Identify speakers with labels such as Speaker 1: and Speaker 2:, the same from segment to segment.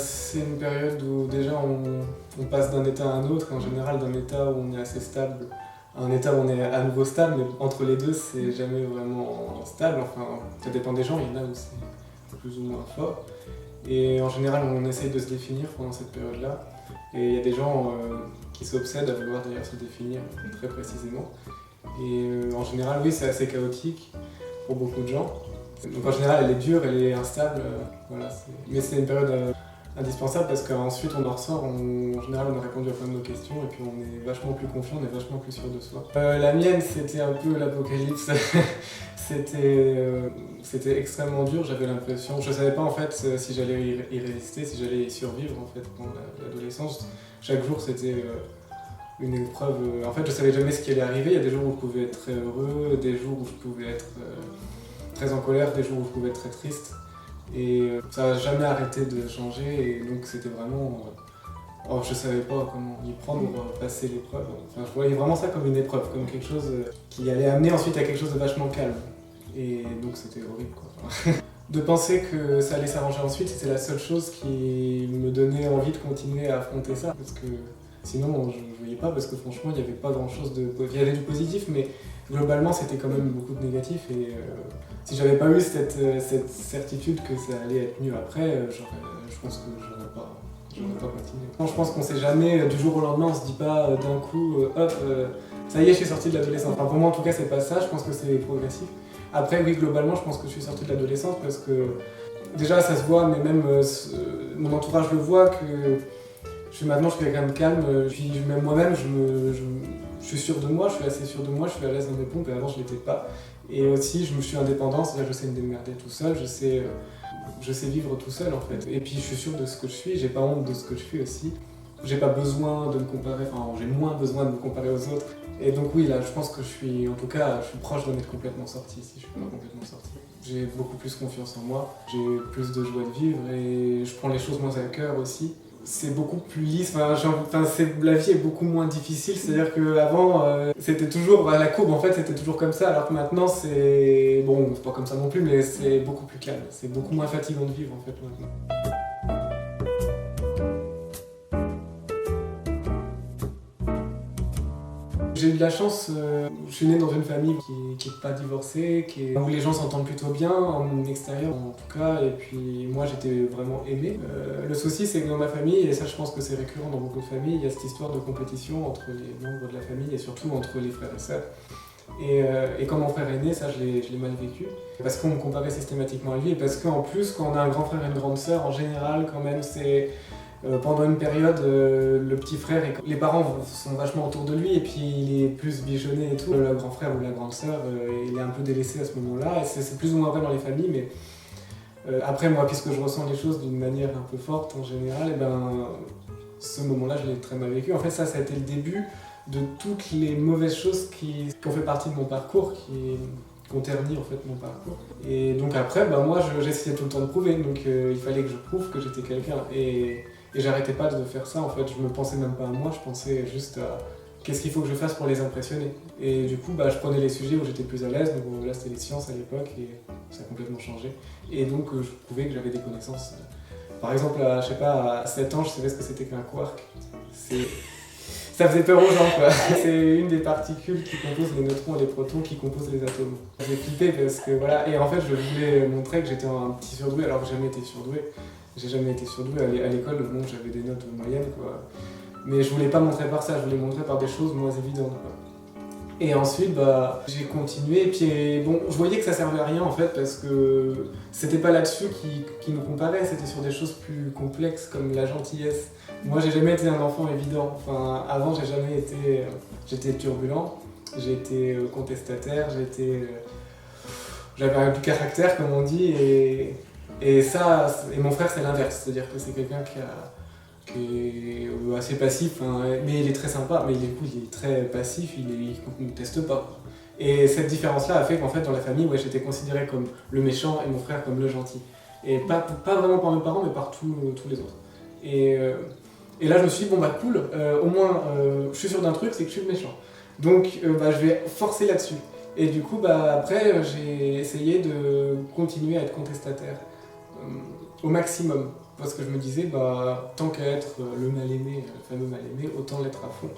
Speaker 1: C'est une période où déjà on passe d'un état à un autre, et en général d'un état où on est assez stable à un état où on est à nouveau stable, mais entre les deux c'est jamais vraiment stable, enfin ça dépend des gens, il y en a où c'est plus ou moins fort. Et en général on essaye de se définir pendant cette période-là, et il y a des gens qui s'obsèdent à vouloir d'ailleurs se définir très précisément. Et en général oui c'est assez chaotique pour beaucoup de gens. Donc en général elle est dure, elle est instable, voilà, mais c'est une période indispensable parce qu'ensuite on en ressort, en général on a répondu à plein de nos questions et puis on est vachement plus confiant, on est vachement plus sûr de soi. La mienne c'était un peu l'apocalypse, c'était extrêmement dur, j'avais l'impression, je savais pas en fait si j'allais y résister, si j'allais y survivre en fait pendant l'adolescence. Chaque jour c'était une épreuve, en fait je savais jamais ce qui allait arriver, il y a des jours où je pouvais être très heureux, des jours où je pouvais être très en colère, des jours où je pouvais être très triste. Et ça n'a jamais arrêté de changer, et donc c'était vraiment... je savais pas comment y prendre pour passer l'épreuve. Enfin, je voyais vraiment ça comme une épreuve, comme quelque chose qui allait amener ensuite à quelque chose de vachement calme. Et donc c'était horrible, quoi. De penser que ça allait s'arranger ensuite, c'était la seule chose qui me donnait envie de continuer à affronter ça. Parce que sinon, je ne voyais pas, parce que franchement, il n'y avait pas grand-chose de... Il y avait du positif, mais globalement, c'était quand même beaucoup de négatif. Et si j'avais pas eu cette certitude que ça allait être mieux après, je pense que j'aurais pas continué. Je pense qu'on sait jamais, du jour au lendemain, on se dit pas d'un coup, hop, ça y est, je suis sorti de l'adolescence. Enfin, pour moi, en tout cas, c'est pas ça, je pense que c'est progressif. Après, oui, globalement, je pense que je suis sorti de l'adolescence parce que déjà, ça se voit, mais même mon entourage le voit que maintenant, je suis quelqu'un de calme, puis même moi-même, je suis sûr de moi, je suis assez sûr de moi, je suis à l'aise dans mes pompes, et avant, je l'étais pas. Et aussi, je me suis indépendant, c'est-à-dire que je sais me démerder tout seul, je sais vivre tout seul en fait. Et puis, je suis sûr de ce que je suis, j'ai pas honte de ce que je suis aussi. J'ai pas besoin de me comparer, enfin, j'ai moins besoin de me comparer aux autres. Et donc, oui, là, je pense que je suis proche d'en être complètement sorti, si je suis pas complètement sorti. J'ai beaucoup plus confiance en moi, j'ai plus de joie de vivre, et je prends les choses moins à cœur aussi. C'est beaucoup plus lisse, la vie est beaucoup moins difficile, c'est-à-dire qu'avant c'était toujours la courbe, en fait c'était toujours comme ça, alors que maintenant c'est... Bon, c'est pas comme ça non plus, mais c'est beaucoup plus calme, c'est beaucoup moins fatigant de vivre en fait maintenant. J'ai eu de la chance, je suis né dans une famille qui est pas divorcée, où les gens s'entendent plutôt bien, en extérieur en tout cas, et puis moi j'étais vraiment aimé. Le souci c'est que dans ma famille, et ça je pense que c'est récurrent dans beaucoup de familles, il y a cette histoire de compétition entre les membres de la famille et surtout entre les frères et sœurs. Et quand mon frère est né, ça je l'ai mal vécu, parce qu'on me comparait systématiquement à lui, et parce qu'en plus quand on a un grand frère et une grande sœur, en général quand même c'est... pendant une période, le petit frère, les parents sont vachement autour de lui et puis il est plus bichonné et tout. Le grand frère ou la grande sœur, il est un peu délaissé à ce moment-là. Et c'est plus ou moins vrai dans les familles, mais après moi, puisque je ressens les choses d'une manière un peu forte en général, et ce moment-là, je l'ai très mal vécu. En fait, ça a été le début de toutes les mauvaises choses qui ont fait partie de mon parcours, qui ont terni en fait mon parcours. Et donc après, moi, j'essayais tout le temps de prouver, donc il fallait que je prouve que j'étais quelqu'un. Et j'arrêtais pas de faire ça en fait, je me pensais même pas à moi, je pensais juste à qu'est-ce qu'il faut que je fasse pour les impressionner. Et du coup, je prenais les sujets où j'étais plus à l'aise, donc là c'était les sciences à l'époque et ça a complètement changé. Et donc je prouvais que j'avais des connaissances. Par exemple, à 7 ans, je savais ce que c'était qu'un quark. Ça faisait peur aux gens quoi. C'est une des particules qui composent les neutrons et les protons qui composent les atomes. J'ai flippé parce que voilà, et en fait je voulais montrer que j'étais un petit surdoué alors que j'ai jamais été surdoué. J'ai jamais été surdoué à l'école, bon j'avais des notes moyennes quoi. Mais je voulais pas montrer par ça, je voulais montrer par des choses moins évidentes quoi. Et ensuite j'ai continué et puis bon je voyais que ça servait à rien en fait parce que c'était pas là-dessus qui nous comparait, c'était sur des choses plus complexes comme la gentillesse. Moi j'ai jamais été un enfant évident, enfin avant j'étais turbulent, j'ai été contestataire, j'avais du caractère comme on dit et mon frère c'est l'inverse, c'est-à-dire que c'est quelqu'un qui est assez passif, hein, mais il est très sympa, mais il est très passif, il ne teste pas. Et cette différence-là a fait qu'en fait dans la famille, j'étais considéré comme le méchant et mon frère comme le gentil. Et pas vraiment par mes parents, mais par tous les autres. Et là je me suis dit, cool, au moins je suis sûr d'un truc, c'est que je suis le méchant. Donc je vais forcer là-dessus. Et du coup, après j'ai essayé de continuer à être contestataire au maximum. Parce que je me disais, bah, tant qu'à être le mal-aimé, le fameux mal-aimé, autant l'être à fond.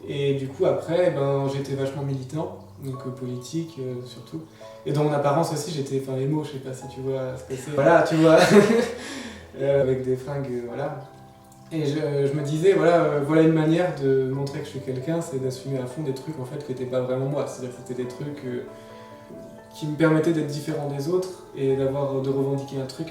Speaker 1: Et du coup, après, ben, j'étais vachement militant, donc politique surtout. Et dans mon apparence aussi, j'étais, enfin, émo, je sais pas si tu vois ce que c'est. Voilà, tu vois, avec des fringues, voilà. Et je me disais, voilà, voilà une manière de montrer que je suis quelqu'un, c'est d'assumer à fond des trucs en fait qui n'étaient pas vraiment moi. C'est-à-dire que c'était des trucs qui me permettaient d'être différent des autres et de revendiquer un truc.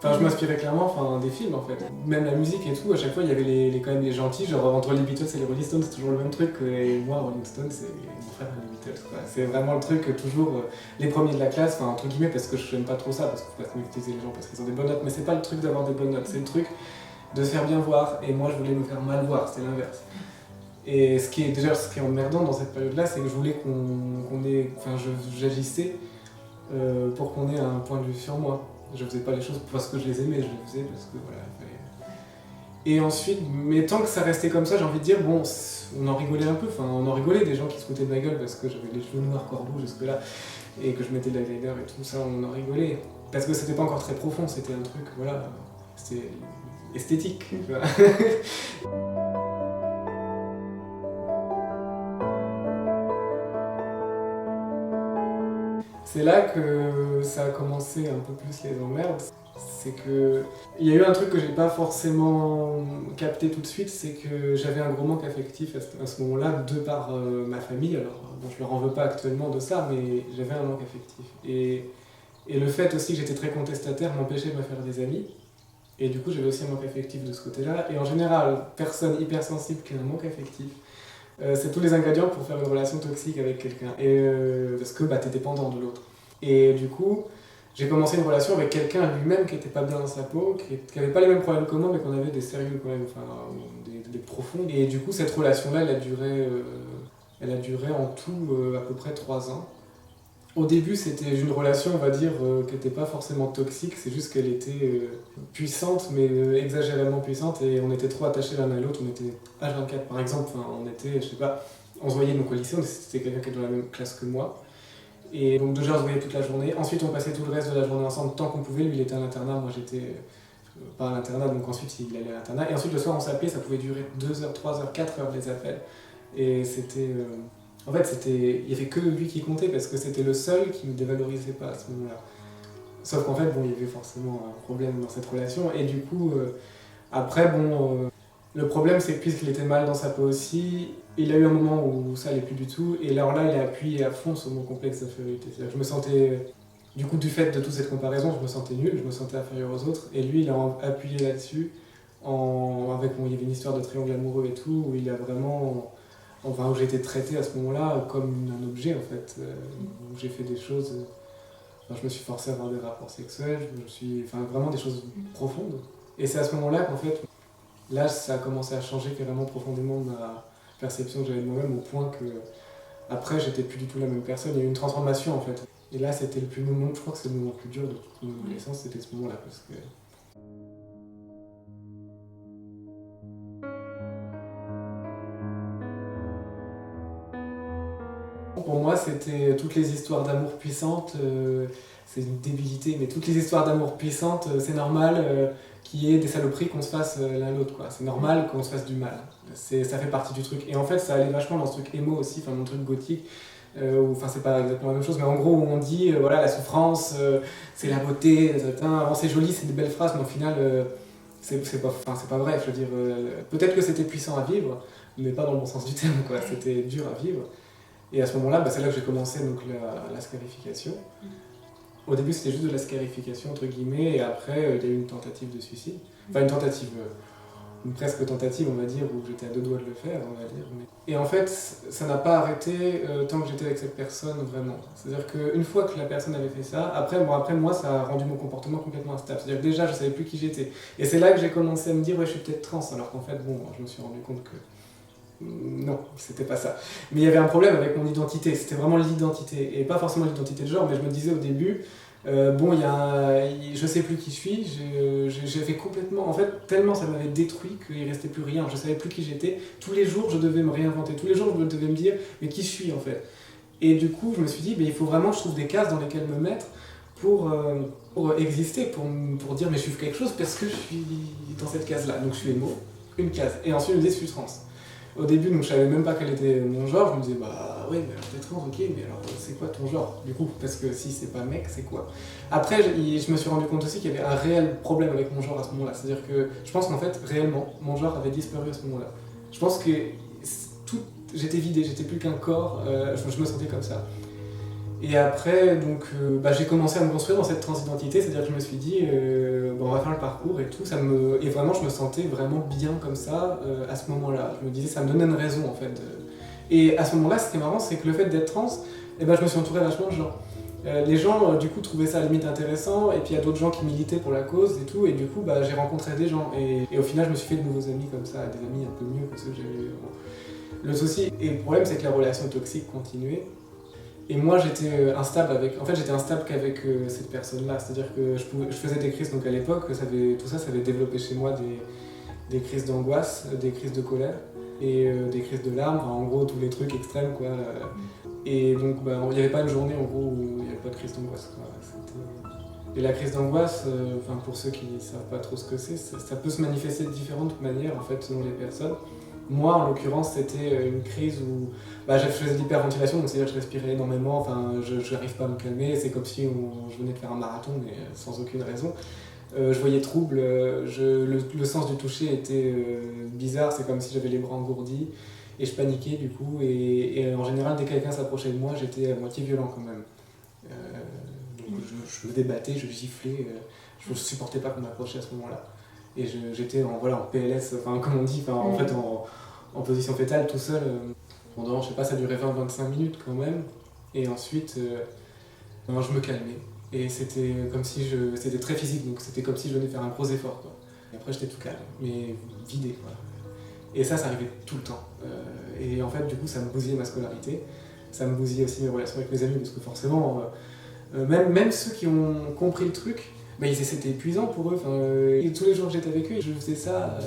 Speaker 1: Enfin, je m'inspirais clairement des films en fait. Même la musique et tout, à chaque fois il y avait quand même les gentils, genre entre les Beatles et les Rolling Stones, c'est toujours le même truc. Et moi, Rolling Stones, c'est mon frère les Beatles. Quoi. C'est vraiment le truc, toujours les premiers de la classe, enfin entre guillemets, parce que je n'aime pas trop ça, parce qu'il faut pas utiliser les gens parce qu'ils ont des bonnes notes, mais c'est pas le truc d'avoir des bonnes notes, c'est le truc de se faire bien voir. Et moi, je voulais me faire mal voir, c'était l'inverse. Et ce qui est emmerdant dans cette période-là, c'est que je voulais qu'on ait, enfin, j'agissais pour qu'on ait un point de vue sur moi. Je faisais pas les choses parce que je les aimais, je les faisais parce que voilà, il fallait. Et ensuite, mais tant que ça restait comme ça, j'ai envie de dire, bon, on en rigolait un peu, enfin, on en rigolait des gens qui se foutaient de ma gueule parce que j'avais les cheveux noirs corbeaux jusque-là et que je mettais de l'eyeliner et tout ça, on en rigolait. Parce que c'était pas encore très profond, c'était un truc, voilà, c'était esthétique, tu vois. C'est là que ça a commencé un peu plus les emmerdes. C'est que il y a eu un truc que j'ai pas forcément capté tout de suite, c'est que j'avais un gros manque affectif à ce moment-là, de par ma famille. Alors, bon, je leur en veux pas actuellement de ça, mais j'avais un manque affectif. Et le fait aussi que j'étais très contestataire m'empêchait de me faire des amis. Et du coup, j'avais aussi un manque affectif de ce côté-là. Et en général, personne hypersensible qui a un manque affectif, c'est tous les ingrédients pour faire une relation toxique avec quelqu'un. Parce que bah, t'es dépendant de l'autre. Et du coup, j'ai commencé une relation avec quelqu'un lui-même qui était pas bien dans sa peau, qui avait pas les mêmes problèmes que moi, mais qu'on avait des sérieux quand même, enfin, des profonds. Et du coup, cette relation-là, elle a duré en tout à peu près 3 ans. Au début, c'était une relation, on va dire, qui n'était pas forcément toxique, c'est juste qu'elle était puissante, mais exagérément puissante, et on était trop attachés l'un à l'autre. On était H24 par exemple, enfin, on était, je sais pas, on se voyait donc au lycée, c'était quelqu'un qui était dans la même classe que moi. Et donc déjà, on se voyait toute la journée. Ensuite, on passait tout le reste de la journée ensemble tant qu'on pouvait. Lui, il était à l'internat, moi j'étais pas à l'internat, donc ensuite il allait à l'internat. Et ensuite, le soir, on s'appelait, ça pouvait durer 2 heures, 3 heures, 4 heures les appels. Et c'était. En fait, il n'y avait que lui qui comptait parce que c'était le seul qui ne me dévalorisait pas à ce moment-là. Sauf qu'en fait, bon, il y avait forcément un problème dans cette relation. Et du coup, après, bon, le problème, c'est que puisqu'il était mal dans sa peau aussi, il a eu un moment où ça allait plus du tout. Et alors là, il a appuyé à fond sur mon complexe d'infériorité. C'est-à-dire que je me sentais, du coup, du fait de toute cette comparaison, je me sentais nul, je me sentais inférieur aux autres. Et lui, il a appuyé là-dessus. Bon, il y avait une histoire de triangle amoureux et tout, où il a vraiment. Enfin, où j'ai été traité à ce moment-là comme un objet, en fait. Où j'ai fait des choses. Enfin, je me suis forcé à avoir des rapports sexuels, enfin, vraiment des choses profondes. Et c'est à ce moment-là qu'en fait, là, ça a commencé à changer carrément profondément ma perception que j'avais de moi-même, au point que, après, j'étais plus du tout la même personne. Il y a eu une transformation, en fait. Et là, c'était je crois que c'est le moment le plus dur de toute mon adolescence, c'était ce moment-là, parce que. Pour moi, c'était toutes les histoires d'amour puissantes, c'est une débilité, mais toutes les histoires d'amour puissantes, c'est normal qu'il y ait des saloperies qu'on se fasse l'un l'autre, quoi. C'est normal qu'on se fasse du mal. Ça fait partie du truc. Et en fait, ça allait vachement dans ce truc émo aussi, enfin mon truc gothique, enfin c'est pas exactement la même chose, mais en gros, où on dit, voilà, la souffrance, c'est la beauté, c'est joli, c'est des belles phrases, mais au final, c'est pas vrai. Je veux dire, peut-être que c'était puissant à vivre, mais pas dans le bon sens du terme, quoi. C'était dur à vivre. Et à ce moment-là, c'est là que j'ai commencé donc, la scarification. Au début, c'était juste de la scarification, entre guillemets, et après, il y a eu une tentative de suicide. Enfin, une presque tentative, on va dire, où j'étais à 2 doigts de le faire, on va dire. Et en fait, ça n'a pas arrêté tant que j'étais avec cette personne, vraiment. C'est-à-dire qu'une fois que la personne avait fait ça, après, moi, ça a rendu mon comportement complètement instable. C'est-à-dire que déjà, je ne savais plus qui j'étais. Et c'est là que j'ai commencé à me dire, ouais, je suis peut-être trans, alors qu'en fait, bon, je me suis rendu compte que non, c'était pas ça. Mais il y avait un problème avec mon identité, c'était vraiment l'identité, et pas forcément l'identité de genre, mais je me disais au début, je sais plus qui je suis, j'ai fait complètement, en fait, tellement ça m'avait détruit qu'il restait plus rien, je savais plus qui j'étais, tous les jours je devais me réinventer, tous les jours je devais me dire, mais qui je suis en fait. Et du coup, je me suis dit, il faut vraiment que je trouve des cases dans lesquelles me mettre pour exister, pour dire mais je suis quelque chose parce que je suis dans cette case-là. Donc je suis émo, une case. Et ensuite je me disais je suis trans. Au début, donc, je savais même pas quel était mon genre, je me disais bah ouais, mais alors t'es trans, ok, mais alors c'est quoi ton genre du coup? Parce que si c'est pas mec, c'est quoi? Après, je me suis rendu compte aussi qu'il y avait un réel problème avec mon genre à ce moment-là. C'est-à-dire que je pense qu'en fait, réellement, mon genre avait disparu à ce moment-là. Je pense que tout, j'étais vidé, j'étais plus qu'un corps, je me sentais comme ça. Et après, donc, j'ai commencé à me construire dans cette transidentité, c'est-à-dire que je me suis dit, on va faire le parcours et tout, et vraiment je me sentais vraiment bien comme ça à ce moment-là. Je me disais, ça me donnait une raison en fait. Et à ce moment-là, ce qui est marrant, c'est que le fait d'être trans, je me suis entouré vachement de gens. Les gens, du coup, trouvaient ça à la limite intéressant, et puis il y a d'autres gens qui militaient pour la cause et tout, et du coup, j'ai rencontré des gens. Et au final, je me suis fait de nouveaux amis comme ça, des amis un peu mieux que ceux que j'avais eu. Le souci, et le problème, c'est que la relation toxique continuait. Et moi, j'étais instable qu'avec cette personne-là. C'est-à-dire que je faisais des crises, donc à l'époque, tout ça avait développé chez moi des crises d'angoisse, des crises de colère, et des crises de larmes, en gros, tous les trucs extrêmes, quoi. Et donc, il n'y avait pas une journée, en gros, où il n'y avait pas de crise d'angoisse, quoi. Et la crise d'angoisse, pour ceux qui ne savent pas trop ce que c'est, ça peut se manifester de différentes manières, en fait, selon les personnes. Moi, en l'occurrence, c'était une crise où je faisais de l'hyperventilation, donc c'est-à-dire que je respirais énormément, je n'arrive pas à me calmer, c'est comme si je venais de faire un marathon, mais sans aucune raison. Je voyais trouble, le sens du toucher était bizarre, c'est comme si j'avais les bras engourdis, et je paniquais du coup, et en général, dès que quelqu'un s'approchait de moi, j'étais à moitié violent quand même. Donc je me débattais, je giflais, je ne supportais pas qu'on m'approchait à ce moment-là. Et j'étais en PLS, comme on dit, en fait en position fétale tout seul. Pendant, je sais pas, ça durait 20-25 minutes quand même. Et ensuite, je me calmais. Et c'était comme si c'était très physique, donc c'était comme si je venais faire un gros effort, quoi. Et après, j'étais tout calme, mais vidé, quoi. Et ça arrivait tout le temps. Et en fait, du coup, ça me bousillait ma scolarité. Ça me bousillait aussi mes relations avec mes amis, parce que forcément, même ceux qui ont compris le truc, c'était épuisant pour eux. Tous les jours que j'étais avec eux, je faisais ça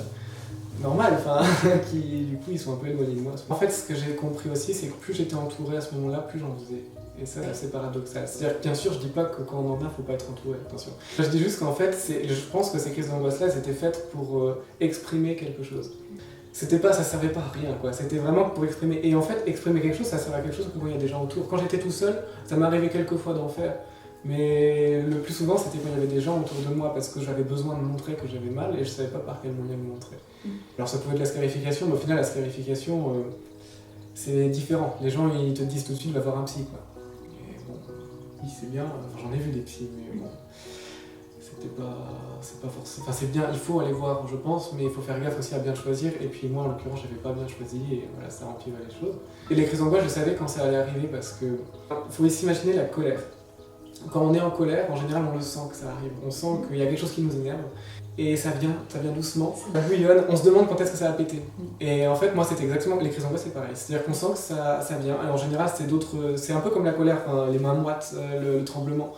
Speaker 1: normal, qui du coup ils sont un peu éloignés de moi. En fait, ce que j'ai compris aussi, c'est que plus j'étais entouré à ce moment-là, plus j'en faisais. Et ça, c'est paradoxal. C'est-à-dire que bien sûr, je dis pas que quand on en vient, faut pas être entouré, attention. Je dis juste qu'en fait, je pense que ces crises d'angoisse-là, c'était faites pour exprimer quelque chose. Ça servait pas à rien, quoi. C'était vraiment pour exprimer. Et en fait, exprimer quelque chose, ça sert à quelque chose quand il y a des gens autour. Quand j'étais tout seul, ça m'arrivait quelques fois d'en faire. Mais le plus souvent, c'était quand il y avait des gens autour de moi, parce que j'avais besoin de montrer que j'avais mal et je savais pas par quel moyen le montrer. Alors ça pouvait être la scarification, mais au final, la scarification, c'est différent. Les gens, ils te disent tout de suite, va voir un psy, quoi. Et bon, oui, c'est bien, j'en ai vu des psys, mais bon, c'est pas forcément... c'est bien, il faut aller voir, je pense, mais il faut faire gaffe aussi à bien choisir. Et puis moi, en l'occurrence, j'avais pas bien choisi, et voilà, ça empirait les choses. Et les crises d'angoisse, je savais quand ça allait arriver, parce que faut s'imaginer la colère. Quand on est en colère, en général, on le sent que ça arrive. On sent qu'il y a quelque chose qui nous énerve. Et ça vient doucement. Ça bouillonne, on se demande quand est-ce que ça va péter. Et en fait, moi, c'était exactement... Les crises d'angoisse, c'est pareil. C'est-à-dire qu'on sent que ça vient. Et en général, c'est un peu comme la colère, les mains moites, le tremblement.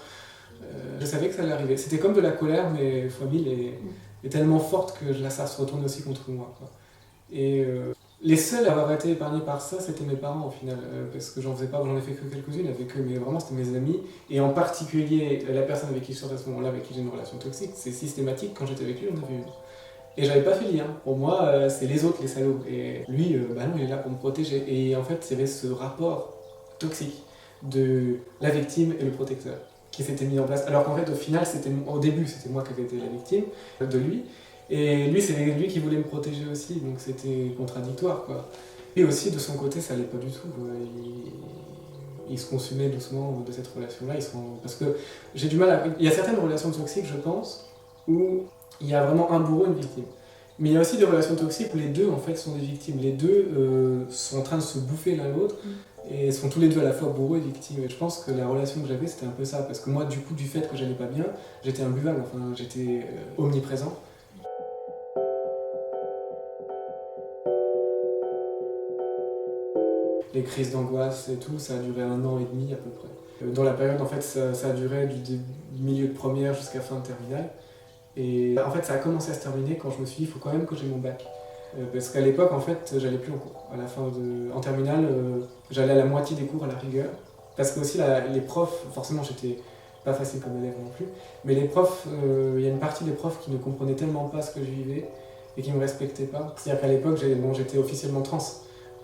Speaker 1: Je savais que ça allait arriver. C'était comme de la colère, mais fois 1000, et tellement forte que ça se retournait aussi contre moi, quoi. Et les seuls à avoir été épargnés par ça, c'était mes parents au final, parce que j'en ai fait que quelques-unes avec eux, mais vraiment c'était mes amis, et en particulier la personne avec qui je sortais à ce moment-là, avec qui j'ai une relation toxique, c'est systématique, quand j'étais avec lui, on avait une. Et j'avais pas fait le lien. Pour moi, c'est les autres les salauds, et lui, non, il est là pour me protéger. Et en fait, il y avait ce rapport toxique de la victime et le protecteur qui s'était mis en place, alors qu'en fait, au final, au début, c'était moi qui avais été la victime de lui. Et lui, c'est lui qui voulait me protéger aussi, donc c'était contradictoire, quoi. Et aussi, de son côté, ça allait pas du tout. Il se consumait doucement de cette relation-là. Parce que j'ai du mal à... Il y a certaines relations toxiques, je pense, où il y a vraiment un bourreau et une victime. Mais il y a aussi des relations toxiques où les deux, en fait, sont des victimes. Les deux sont en train de se bouffer l'un l'autre et sont tous les deux à la fois bourreaux et victimes. Et je pense que la relation que j'avais, c'était un peu ça. Parce que moi, du coup, du fait que j'allais pas bien, j'étais imbuvable, j'étais omniprésent. Les crises d'angoisse et tout, ça a duré 1 an et demi à peu près. Dans la période, en fait, ça a duré du milieu de première jusqu'à fin de terminale. Et en fait, ça a commencé à se terminer quand je me suis dit, il faut quand même que j'ai mon bac. Parce qu'à l'époque, en fait, j'allais plus en cours. En terminale, j'allais à la moitié des cours à la rigueur. Parce que aussi, les profs, forcément, j'étais pas facile comme élève non plus. Mais les profs, il y a une partie des profs qui ne comprenaient tellement pas ce que je vivais et qui ne me respectaient pas. C'est-à-dire qu'à l'époque, j'étais officiellement trans.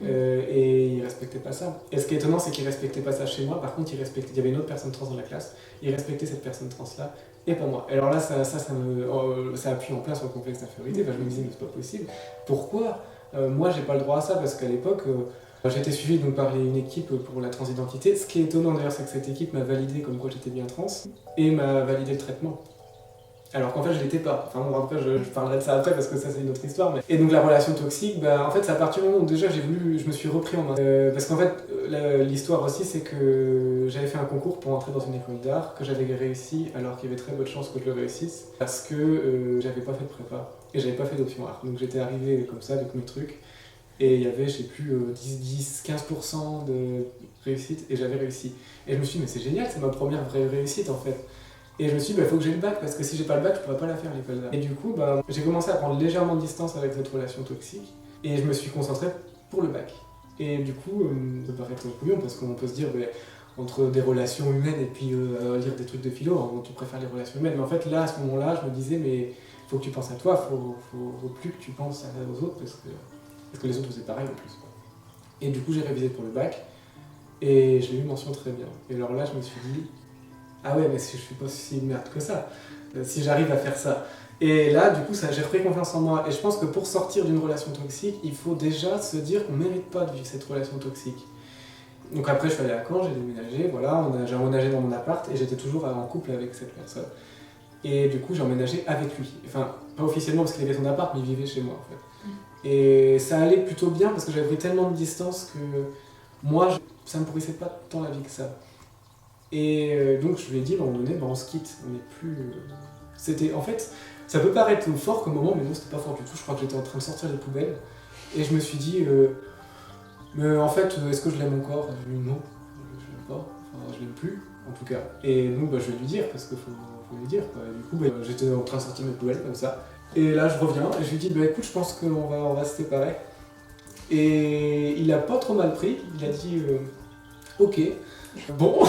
Speaker 1: Et ils respectaient pas ça. Et ce qui est étonnant, c'est qu'ils respectaient pas ça chez moi. Par contre, il y avait une autre personne trans dans la classe. Ils respectaient cette personne trans-là et pas moi. Et alors là, ça appuie en plein sur le complexe d'infériorité. Enfin, je me disais, mais c'est pas possible. Pourquoi moi, j'ai pas le droit à ça? Parce qu'à l'époque, j'étais suivi donc, par une équipe pour la transidentité. Ce qui est étonnant d'ailleurs, c'est que cette équipe m'a validé comme quoi j'étais bien trans et m'a validé le traitement. Alors qu'en fait, je l'étais pas. Enfin bon, après, je parlerai de ça après parce que ça, c'est une autre histoire. Mais... Et donc, la relation toxique, en fait, c'est à partir du moment où déjà je me suis repris en main. Parce qu'en fait, l'histoire aussi, c'est que j'avais fait un concours pour entrer dans une école d'art, que j'avais réussi alors qu'il y avait très peu de chances que je le réussisse, parce que j'avais pas fait de prépa et j'avais pas fait d'option art. Donc, j'étais arrivé comme ça avec mes trucs. Et il y avait, je sais plus, 10-15% de réussite et j'avais réussi. Et je me suis dit, mais c'est génial, c'est ma première vraie réussite en fait. Et je me suis dit, il faut que j'ai le bac, parce que si j'ai pas le bac, je pourrais pas la faire l'école d'art. Et du coup, j'ai commencé à prendre légèrement de distance avec cette relation toxique, et je me suis concentré pour le bac. Et du coup, ça peut paraître couillon, parce qu'on peut se dire, entre des relations humaines et puis lire des trucs de philo, tu préfères les relations humaines. Mais en fait, là, à ce moment-là, je me disais, mais faut que tu penses à toi, faut plus que tu penses aux autres, parce que les autres faisaient pareil en plus. Et du coup, j'ai révisé pour le bac, et j'ai eu mention très bien. Et alors là, je me suis dit, ah ouais, mais je suis pas si merde que ça, si j'arrive à faire ça. Et là, du coup, j'ai repris confiance en moi. Et je pense que pour sortir d'une relation toxique, il faut déjà se dire qu'on ne mérite pas de vivre cette relation toxique. Donc après, je suis allé à Caen, j'ai déménagé, voilà, j'ai emménagé dans mon appart et j'étais toujours en couple avec cette personne. Et du coup, j'ai emménagé avec lui. Enfin, pas officiellement parce qu'il avait son appart, mais il vivait chez moi en fait. Et ça allait plutôt bien parce que j'avais pris tellement de distance que moi, ça me pourrissait pas tant la vie que ça. Et donc je lui ai dit, à un moment donné, on se quitte, on n'est plus... C'était, en fait, ça peut paraître fort comme moment, mais non, c'était pas fort du tout. Je crois que j'étais en train de sortir les poubelles. Et je me suis dit, mais en fait, est-ce que je l'aime encore? Je lui ai dit non, je l'aime pas, enfin je l'aime plus, en tout cas. Et donc je vais lui dire, parce qu'il faut lui dire, quoi. Et du coup, j'étais en train de sortir mes poubelles comme ça. Et là, je reviens, et je lui dis, écoute, je pense qu'on va se séparer. Et il a pas trop mal pris, il a dit, ok. Bon,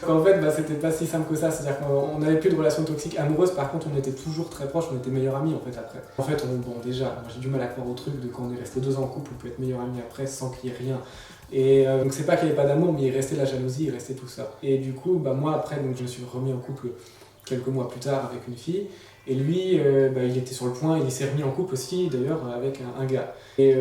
Speaker 1: en fait, c'était pas si simple que ça, c'est-à-dire qu'on n'avait plus de relation toxique amoureuse, par contre, on était toujours très proches, on était meilleurs amis en fait après. En fait, déjà, moi j'ai du mal à croire au truc de quand on est resté 2 ans en couple, on peut être meilleurs amis après sans qu'il y ait rien. Et donc c'est pas qu'il n'y avait pas d'amour, mais il restait la jalousie, il restait tout ça. Et du coup, moi après, donc, je me suis remis en couple quelques mois plus tard avec une fille, et lui, il était sur le point, il s'est remis en couple aussi d'ailleurs avec un gars. Et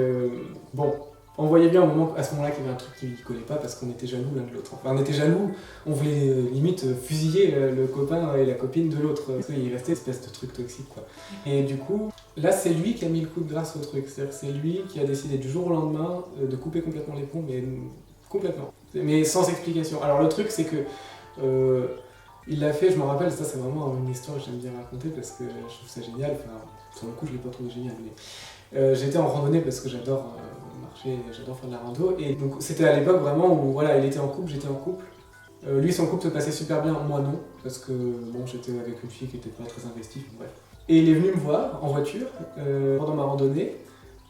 Speaker 1: on voyait bien à ce moment-là qu'il y avait un truc qui ne collait pas parce qu'on était jaloux l'un de l'autre. Enfin, on était jaloux, on voulait limite fusiller le copain et la copine de l'autre. Parce qu'il restait une espèce de truc toxique, quoi. Et du coup, là, c'est lui qui a mis le coup de grâce au truc. C'est-à-dire que c'est lui qui a décidé du jour au lendemain de couper complètement les ponts, mais complètement. Mais sans explication. Alors le truc, c'est que il l'a fait, je me rappelle, ça c'est vraiment une histoire que j'aime bien raconter parce que je trouve ça génial. Enfin, sur le coup, je ne l'ai pas trouvé génial, mais j'étais en randonnée parce que j'adore marcher, j'adore faire de la rando. Et donc c'était à l'époque vraiment où voilà, il était en couple, j'étais en couple. Lui, son couple se passait super bien, moi non, parce que j'étais avec une fille qui n'était pas très investie, bref. Et il est venu me voir en voiture pendant ma randonnée.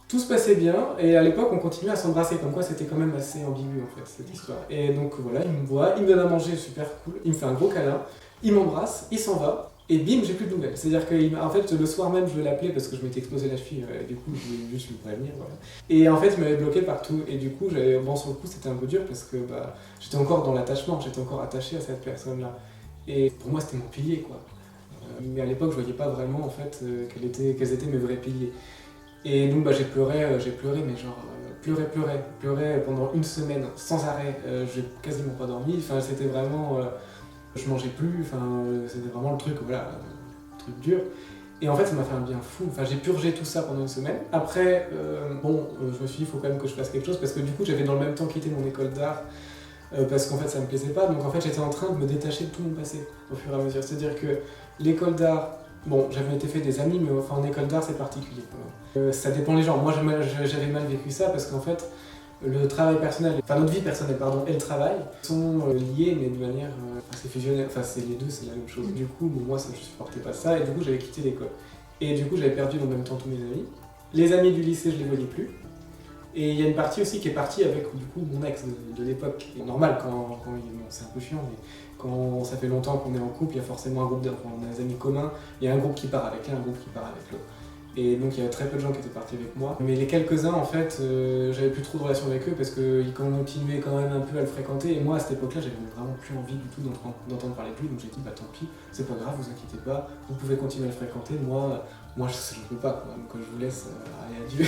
Speaker 1: Tout se passait bien, et à l'époque on continuait à s'embrasser, comme quoi c'était quand même assez ambigu en fait cette histoire. Et donc voilà, il me voit, il me donne à manger, super cool, il me fait un gros câlin, il m'embrasse, il s'en va, et bim, j'ai plus de nouvelles. C'est-à-dire que en fait, le soir même je l'ai appelé parce que je m'étais explosé la cheville, et du coup je voulais juste lui prévenir, voilà. Et en fait il m'avait bloqué partout, et du coup sur le coup c'était un peu dur parce que j'étais encore dans l'attachement, j'étais encore attaché à cette personne-là. Et pour moi c'était mon pilier quoi. Mais à l'époque je voyais pas vraiment en fait quels étaient mes vrais piliers. Et donc j'ai pleuré, mais genre pleuré pendant une semaine sans arrêt. J'ai quasiment pas dormi. Enfin, c'était vraiment, je mangeais plus. Enfin, c'était vraiment le truc, voilà, truc dur. Et en fait, ça m'a fait un bien fou. Enfin, j'ai purgé tout ça pendant une semaine. Après, je me suis dit, il faut quand même que je fasse quelque chose parce que du coup, j'avais dans le même temps quitté mon école d'art. Parce qu'en fait ça me plaisait pas, donc en fait j'étais en train de me détacher de tout mon passé au fur et à mesure. C'est-à-dire que l'école d'art, j'avais été fait des amis, mais en école d'art c'est particulier quand même. Ça dépend des gens. Moi j'avais mal vécu ça parce qu'en fait le travail personnel, notre vie personnelle et le travail sont liés mais de manière c'est fusionnel, c'est les deux, c'est la même chose. Du coup moi je supportais pas ça et du coup j'avais quitté l'école. Et du coup j'avais perdu en même temps tous mes amis. Les amis du lycée je les voyais plus. Et il y a une partie aussi qui est partie avec du coup mon ex de l'époque. C'est normal bon, c'est un peu chiant, mais quand ça fait longtemps qu'on est en couple, il y a forcément un groupe on a des amis communs, il y a un groupe qui part avec l'un, un groupe qui part avec l'autre. Et donc il y avait très peu de gens qui étaient partis avec moi. Mais les quelques-uns, en fait, j'avais plus trop de relations avec eux parce qu'ils continuaient quand même un peu à le fréquenter. Et moi, à cette époque-là, j'avais vraiment plus envie du tout d'entendre parler de lui. Donc j'ai dit, bah tant pis, c'est pas grave, vous inquiétez pas, vous pouvez continuer à le fréquenter. Moi je peux pas, quoi. Donc je vous laisse, allez, adieu.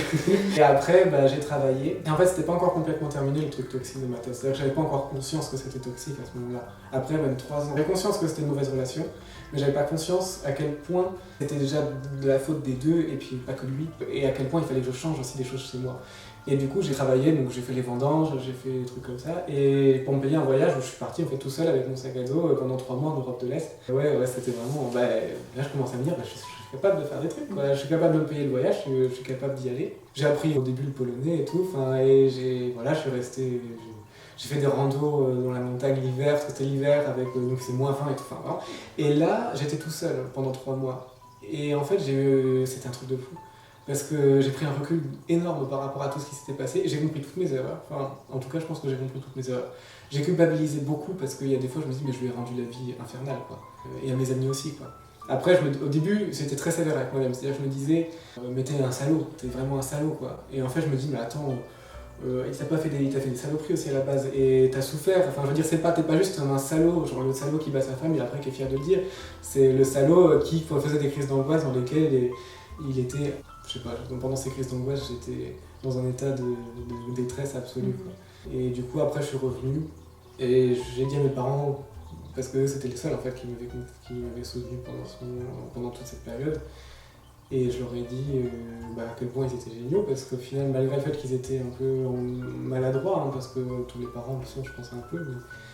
Speaker 1: Et après, bah, j'ai travaillé. Et en fait, c'était pas encore complètement terminé le truc toxique de ma thèse. C'est-à-dire que j'avais pas encore conscience que c'était toxique à ce moment-là. Après 23 ans, j'avais conscience que c'était une mauvaise relation, mais j'avais pas conscience à quel point c'était déjà de la faute des deux, et puis pas que lui, et à quel point il fallait que je change aussi des choses chez moi. Et du coup, j'ai travaillé, donc j'ai fait les vendanges, j'ai fait des trucs comme ça, et pour me payer un voyage où je suis parti en fait tout seul avec mon sac à dos pendant 3 mois en Europe de l'Est. Ouais, c'était vraiment, là je commence à me dire, je suis capable de faire des trucs, quoi. Je suis capable de me payer le voyage, je suis capable d'y aller. J'ai appris au début le polonais et tout, et je suis resté, j'ai fait des randos dans la montagne l'hiver, parce que c'était l'hiver, donc c'est moins fin et tout, voilà. Et là, j'étais tout seul pendant 3 mois. Et en fait, c'était un truc de fou. Parce que j'ai pris un recul énorme par rapport à tout ce qui s'était passé, et j'ai compris toutes mes erreurs. Enfin, en tout cas, je pense que j'ai compris toutes mes erreurs. J'ai culpabilisé beaucoup parce qu'il y a des fois, je me dis, mais je lui ai rendu la vie infernale, quoi. Et à mes amis aussi, quoi. Après, au début, c'était très sévère avec moi-même. C'est-à-dire que je me disais, mais t'es un salaud, t'es vraiment un salaud, quoi. Et en fait, je me dis, mais attends, il t'a fait des saloperies aussi à la base, et t'as souffert. Enfin, je veux dire, t'es pas juste un salaud, genre le salaud qui bat sa femme et après qui est fier de le dire. C'est le salaud qui faisait des crises d'angoisse dans lesquelles il était, je sais pas, pendant ces crises d'angoisse, j'étais dans un état de détresse absolue, quoi. Et du coup, après, je suis revenu et j'ai dit à mes parents, parce que c'était les seuls en fait qui m'avaient soutenu pendant toute cette période. Et je leur ai dit à quel point ils étaient géniaux, parce qu'au final, malgré le fait qu'ils étaient un peu maladroits, parce que tous les parents le sont, je pense un peu,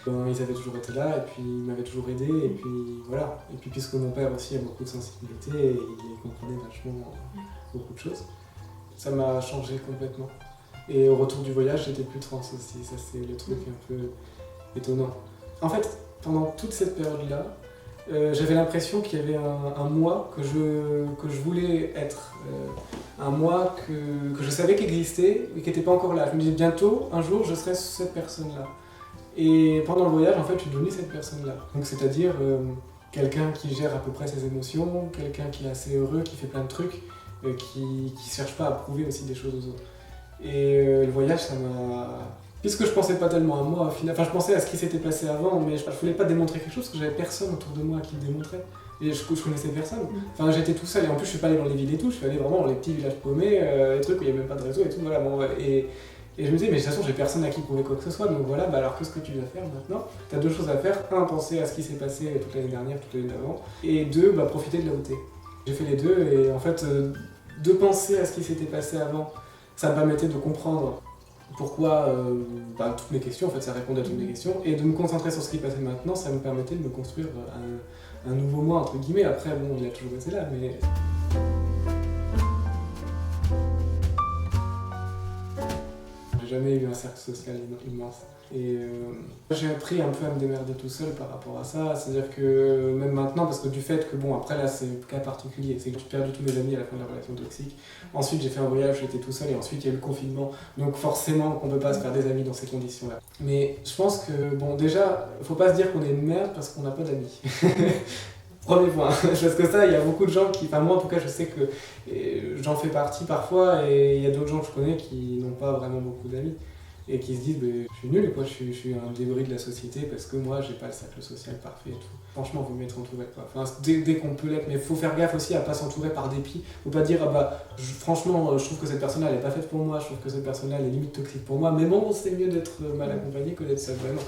Speaker 1: mais ils avaient toujours été là, et puis ils m'avaient toujours aidé, et puis voilà. Et puis puisque mon père aussi a beaucoup de sensibilité, et il comprenait vachement beaucoup de choses, ça m'a changé complètement. Et au retour du voyage, j'étais plus trans aussi, ça c'est le truc un peu étonnant. En fait, pendant toute cette période-là, j'avais l'impression qu'il y avait un moi que je voulais être, un moi que je savais qu'il existait mais qui n'était pas encore là. Je me disais bientôt, un jour, je serai cette personne-là. Et pendant le voyage, en fait, je suis devenu cette personne-là. Donc c'est-à-dire quelqu'un qui gère à peu près ses émotions, quelqu'un qui est assez heureux, qui fait plein de trucs, qui ne cherche pas à prouver aussi des choses aux autres. Et le voyage, ça m'a... Puisque je pensais pas tellement à moi, au final, enfin je pensais à ce qui s'était passé avant, mais je voulais pas démontrer quelque chose parce que j'avais personne autour de moi qui le démontrait. Et je connaissais personne. Enfin j'étais tout seul, et en plus je suis pas allé dans les villes et tout, je suis allé vraiment dans les petits villages paumés, les trucs où il y a même pas de réseau et tout, voilà. Bon, et je me disais, mais de toute façon j'ai personne à qui prouver quoi que ce soit, donc voilà, alors qu'est-ce que tu vas faire maintenant? T'as 2 choses à faire, 1, penser à ce qui s'est passé toute l'année dernière, toute l'année d'avant, et 2, profiter de là où t'es. J'ai fait les deux, et en fait, de penser à ce qui s'était passé avant, ça me permettait de comprendre pourquoi toutes mes questions, en fait ça répondait à toutes mes questions, et de me concentrer sur ce qui passait maintenant, ça me permettait de me construire un nouveau moi entre guillemets. Après bon, il a toujours été là, mais... J'ai jamais eu un cercle social immense. Et j'ai appris un peu à me démerder tout seul par rapport à ça, c'est-à-dire que même maintenant, parce que du fait que bon, après là c'est le cas particulier, c'est que j'ai perdu tous mes amis à la fin de la relation toxique. Ensuite j'ai fait un voyage, j'étais tout seul, et ensuite il y a eu le confinement, donc forcément qu'on peut pas se faire des amis dans ces conditions-là. Mais je pense que bon, déjà, faut pas se dire qu'on est une merde parce qu'on n'a pas d'amis. Premier point, parce que ça, il y a beaucoup de gens qui, enfin moi en tout cas je sais que j'en fais partie parfois, et il y a d'autres gens que je connais qui n'ont pas vraiment beaucoup d'amis, et qui se disent je suis nul, quoi, je suis un débris de la société parce que moi j'ai pas le cercle social parfait et tout. Franchement, vous m'être entouré, quoi. Enfin, dès qu'on peut l'être, mais faut faire gaffe aussi à pas s'entourer par dépit. Faut pas dire franchement je trouve que cette personne-là elle est pas faite pour moi, je trouve que cette personne-là elle est limite toxique pour moi, mais bon, c'est mieux d'être mal accompagné que d'être seul, vraiment.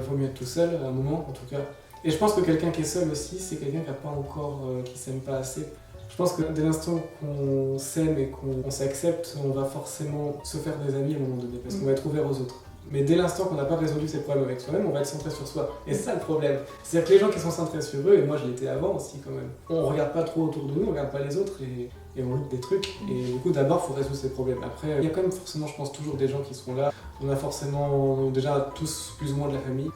Speaker 1: Faut mieux être tout seul à un moment en tout cas. Et je pense que quelqu'un qui est seul aussi, c'est quelqu'un qui a pas encore, qui s'aime pas assez. Je pense que dès l'instant qu'on s'aime et qu'on s'accepte, on va forcément se faire des amis à un moment donné, parce qu'on va être ouvert aux autres. Mais dès l'instant qu'on n'a pas résolu ses problèmes avec soi-même, on va être centré sur soi. Et c'est ça le problème. C'est-à-dire que les gens qui sont centrés sur eux, et moi je l'étais avant aussi quand même, on regarde pas trop autour de nous, on regarde pas les autres, et on loupe des trucs. Et du coup d'abord il faut résoudre ses problèmes. Après, il y a quand même forcément, je pense, toujours des gens qui seront là. On a forcément déjà tous plus ou moins de la famille.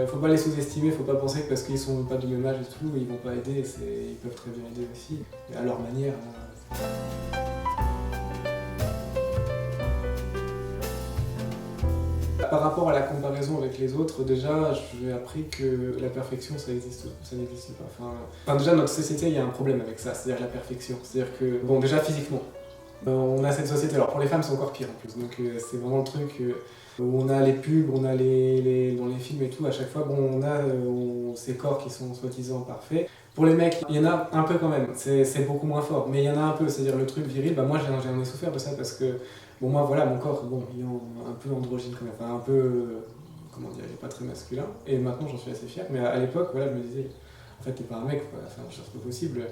Speaker 1: Faut pas les sous-estimer, faut pas penser que parce qu'ils sont pas du même âge et tout, ils vont pas aider, ils peuvent très bien aider aussi, à leur manière. par rapport à la comparaison avec les autres, déjà, j'ai appris que la perfection, ça n'existe pas. Enfin, déjà, notre société, il y a un problème avec ça, c'est-à-dire la perfection. C'est-à-dire que, bon, déjà physiquement, on a cette société. Alors pour les femmes, c'est encore pire en plus. Donc c'est vraiment le truc où on a les pubs, on a dans les films et tout, à chaque fois, bon, on a ces corps qui sont soi-disant parfaits. Pour les mecs, il y en a un peu quand même, c'est beaucoup moins fort, mais il y en a un peu, c'est-à-dire le truc viril, bah moi j'en ai souffert de ça parce que, bon moi voilà, mon corps, bon, il est un peu androgyne quand même, enfin un peu, comment dire, il est pas très masculin, et maintenant j'en suis assez fier, mais à l'époque, voilà, je me disais, en fait t'es pas un mec, quoi, enfin c'est pas possible,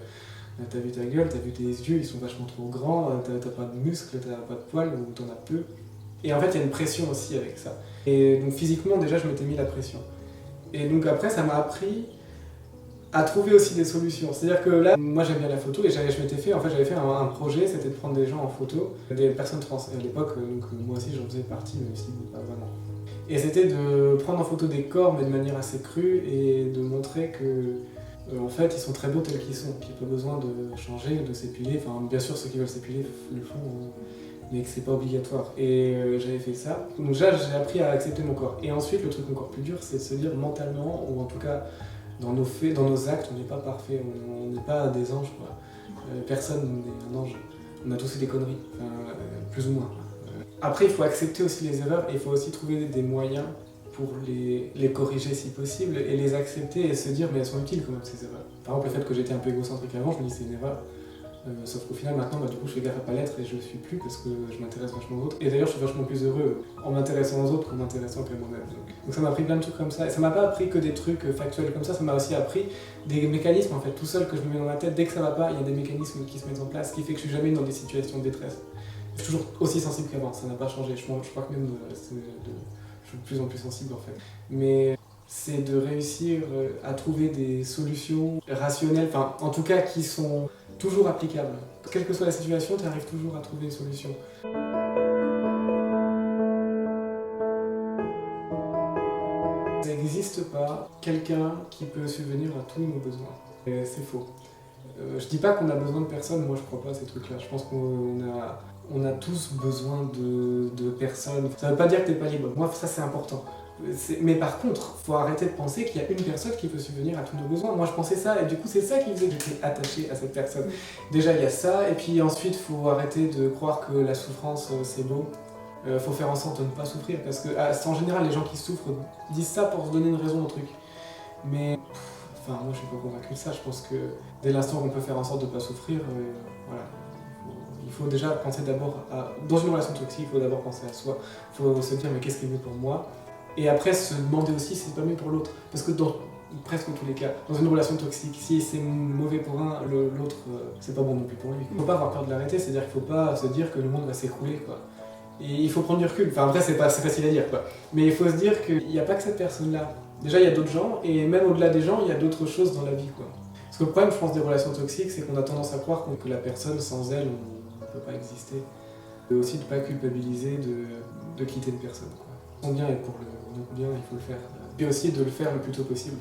Speaker 1: t'as vu ta gueule, t'as vu tes yeux, ils sont vachement trop grands, t'as pas de muscles, t'as pas de poils, ou t'en as peu, et en fait il y a une pression aussi avec ça, et donc physiquement déjà je m'étais mis la pression, et donc après ça m'a appris à trouver aussi des solutions. C'est-à-dire que là, moi j'aime bien la photo et j'avais fait un projet, c'était de prendre des gens en photo, des personnes trans. Et à l'époque, donc moi aussi j'en faisais partie, même si pas vraiment. Et c'était de prendre en photo des corps, mais de manière assez crue, et de montrer que, en fait, ils sont très beaux tels qu'ils sont, qu'il n'y a pas besoin de changer, de s'épiler. Enfin, bien sûr, ceux qui veulent s'épiler le font, mais que c'est pas obligatoire. Et j'avais fait ça. Donc déjà, j'ai appris à accepter mon corps. Et ensuite, le truc encore plus dur, c'est de se dire mentalement, ou en tout cas, dans nos faits, dans nos actes, on n'est pas parfait, on n'est pas des anges, quoi. Personne n'est un ange. On a tous fait des conneries, plus ou moins. Après, il faut accepter aussi les erreurs et il faut aussi trouver des moyens pour les corriger si possible et les accepter et se dire mais elles sont utiles quand même ces erreurs. Par exemple, le fait que j'étais un peu égocentrique avant, je me dis c'est une erreur. Sauf qu'au final, maintenant, du coup, je fais gaffe à pas l'être et je le suis plus parce que je m'intéresse vachement aux autres. Et d'ailleurs, je suis vachement plus heureux en m'intéressant aux autres qu'en m'intéressant qu'à moi-même. Donc ça m'a appris plein de trucs comme ça. Et ça m'a pas appris que des trucs factuels comme ça m'a aussi appris des mécanismes, en fait, tout seul que je me mets dans ma tête. Dès que ça va pas, il y a des mécanismes qui se mettent en place, ce qui fait que je suis jamais dans des situations de détresse. Je suis toujours aussi sensible qu'avant, ça n'a pas changé. Je crois que même je suis de plus en plus sensible, en fait. Mais c'est de réussir à trouver des solutions rationnelles, enfin, en tout cas, qui sont toujours applicable. Quelle que soit la situation, tu arrives toujours à trouver une solution. Il n'existe pas quelqu'un qui peut subvenir à tous nos besoins. Et c'est faux. Je dis pas qu'on a besoin de personne, moi je crois pas à ces trucs-là. Je pense qu'on a tous besoin de personnes. Ça veut pas dire que t'es pas libre. Moi, ça c'est important. Mais par contre, faut arrêter de penser qu'il y a une personne qui peut subvenir à tous nos besoins. Moi je pensais ça et du coup c'est ça qui faisait que j'étais attaché à cette personne. Déjà il y a ça et puis ensuite faut arrêter de croire que la souffrance c'est beau. Faut faire en sorte de ne pas souffrir parce que en général les gens qui souffrent disent ça pour se donner une raison au truc. Mais enfin moi je suis pas convaincu de ça. Je pense que dès l'instant où on peut faire en sorte de ne pas souffrir, voilà. Il faut déjà penser d'abord à... Dans une relation toxique, il faut d'abord penser à soi. Il faut se dire mais qu'est-ce qui est mieux pour moi? Et après se demander aussi si c'est pas mieux pour l'autre. Parce que dans presque tous les cas, dans une relation toxique, si c'est mauvais pour un, l'autre, c'est pas bon non plus pour lui. Il faut pas avoir peur de l'arrêter, c'est-à-dire qu'il faut pas se dire que le monde va s'écrouler, quoi. Et il faut prendre du recul. Enfin après c'est facile à dire, quoi. Mais il faut se dire qu'il n'y a pas que cette personne-là. Déjà il y a d'autres gens, et même au-delà des gens, il y a d'autres choses dans la vie, quoi. Parce que le problème, je pense, des relations toxiques, c'est qu'on a tendance à croire que la personne, sans elle, on ne peut pas exister. Et aussi de ne pas culpabiliser de quitter une personne, quoi. Son bien est pour notre bien, il faut le faire. Et aussi de le faire le plus tôt possible,